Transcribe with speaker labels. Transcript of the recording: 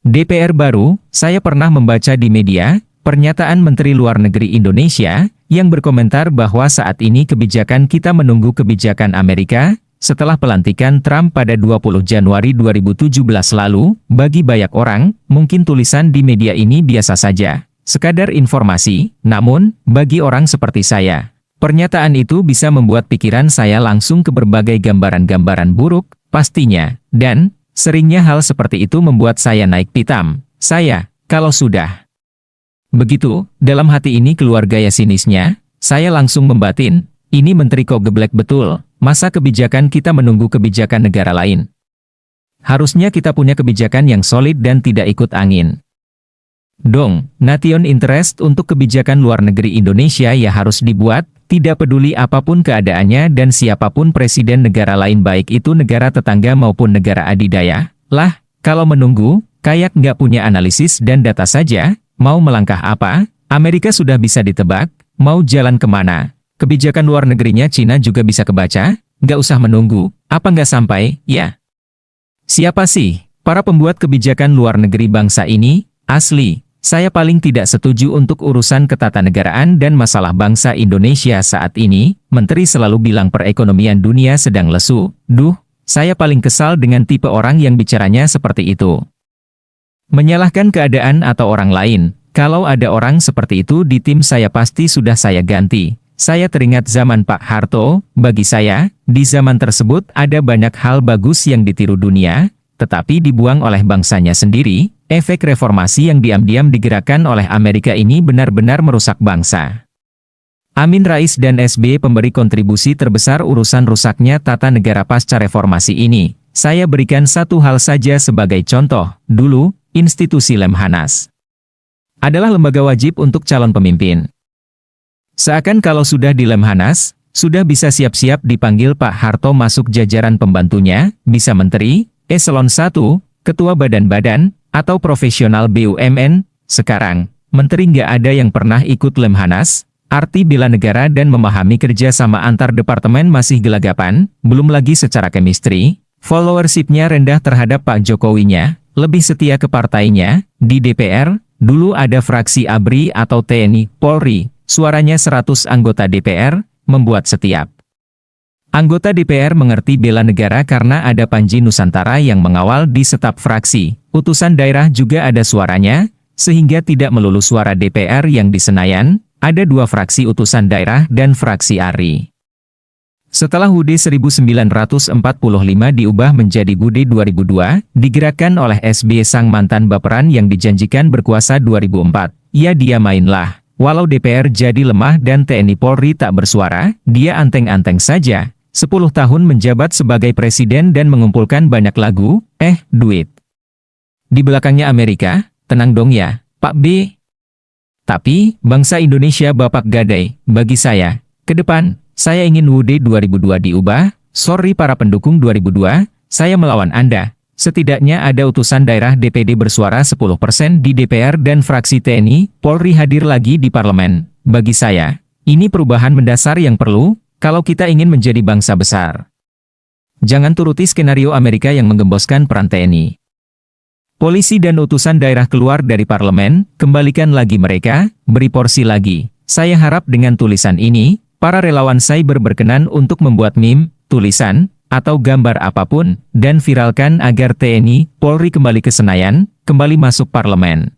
Speaker 1: DPR baru, saya pernah membaca di media, pernyataan Menteri Luar Negeri Indonesia, yang berkomentar bahwa saat ini kebijakan kita menunggu kebijakan Amerika, setelah pelantikan Trump pada 20 Januari 2017 lalu, bagi banyak orang, mungkin tulisan di media ini biasa saja. Sekadar informasi, namun, bagi orang seperti saya, pernyataan itu bisa membuat pikiran saya langsung ke berbagai gambaran-gambaran buruk, pastinya, dan seringnya hal seperti itu membuat saya naik pitam. Kalau sudah begitu, dalam hati ini keluar gaya sinisnya, saya langsung membatin, ini menteri kok geblek betul, masa kebijakan kita menunggu kebijakan negara lain? Harusnya kita punya kebijakan yang solid dan tidak ikut angin. Nation interest untuk kebijakan luar negeri Indonesia ya harus dibuat, tidak peduli apapun keadaannya dan siapapun presiden negara lain baik itu negara tetangga maupun negara adidaya. Lah, kalau menunggu, kayak nggak punya analisis dan data saja, mau melangkah apa, Amerika sudah bisa ditebak, mau jalan kemana. Kebijakan luar negerinya Cina juga bisa kebaca, nggak usah menunggu, apa nggak sampai, ya. Siapa sih, para pembuat kebijakan luar negeri bangsa ini, asli. Saya paling tidak setuju untuk urusan ketatanegaraan dan masalah bangsa Indonesia saat ini, Menteri selalu bilang perekonomian dunia sedang lesu. Saya paling kesal dengan tipe orang yang bicaranya seperti itu. Menyalahkan keadaan atau orang lain, kalau ada orang seperti itu di tim saya pasti sudah saya ganti. Saya teringat zaman Pak Harto, bagi saya, di zaman tersebut ada banyak hal bagus yang ditiru dunia, tetapi dibuang oleh bangsanya sendiri. Efek reformasi yang diam-diam digerakkan oleh Amerika ini benar-benar merusak bangsa. Amin Rais dan SBY pemberi kontribusi terbesar urusan rusaknya tata negara pasca reformasi ini. Saya berikan satu hal saja sebagai contoh. Dulu, institusi Lemhanas adalah lembaga wajib untuk calon pemimpin. Seakan kalau sudah di Lemhanas, sudah bisa siap-siap dipanggil Pak Harto masuk jajaran pembantunya, bisa menteri, eselon 1, ketua badan-badan, atau profesional BUMN. Sekarang, menteri nggak ada yang pernah ikut Lemhanas, arti bela negara dan memahami kerja sama antar departemen masih gelagapan, belum lagi secara chemistry, followership-nya rendah terhadap Pak Jokowinya, lebih setia ke partainya. Di DPR, dulu ada fraksi ABRI atau TNI, Polri, suaranya 100 anggota DPR, membuat setiap anggota DPR mengerti bela negara karena ada Panji Nusantara yang mengawal di staf fraksi. Utusan daerah juga ada suaranya, sehingga tidak melulu suara DPR yang di Senayan, ada 2 fraksi utusan daerah dan fraksi ARI. Setelah UUD 1945 diubah menjadi UUD 2002, digerakkan oleh SBY sang mantan baperan yang dijanjikan berkuasa 2004. Ya dia mainlah, walau DPR jadi lemah dan TNI Polri tak bersuara, dia anteng-anteng saja. 10 tahun menjabat sebagai presiden dan mengumpulkan banyak lagu, duit. Di belakangnya Amerika, tenang dong ya, Pak B. Tapi, bangsa Indonesia Bapak Gadai, bagi saya, ke depan, saya ingin UUD 2002 diubah, sorry para pendukung 2002, saya melawan Anda. Setidaknya ada utusan daerah DPD bersuara 10% di DPR dan fraksi TNI, Polri hadir lagi di parlemen. Bagi saya, ini perubahan mendasar yang perlu, kalau kita ingin menjadi bangsa besar. Jangan turuti skenario Amerika yang menggemboskan peran TNI. Polisi dan utusan daerah keluar dari parlemen, kembalikan lagi mereka, beri porsi lagi. Saya harap dengan tulisan ini, para relawan cyber berkenan untuk membuat meme, tulisan, atau gambar apapun, dan viralkan agar TNI, Polri kembali ke Senayan, kembali masuk parlemen.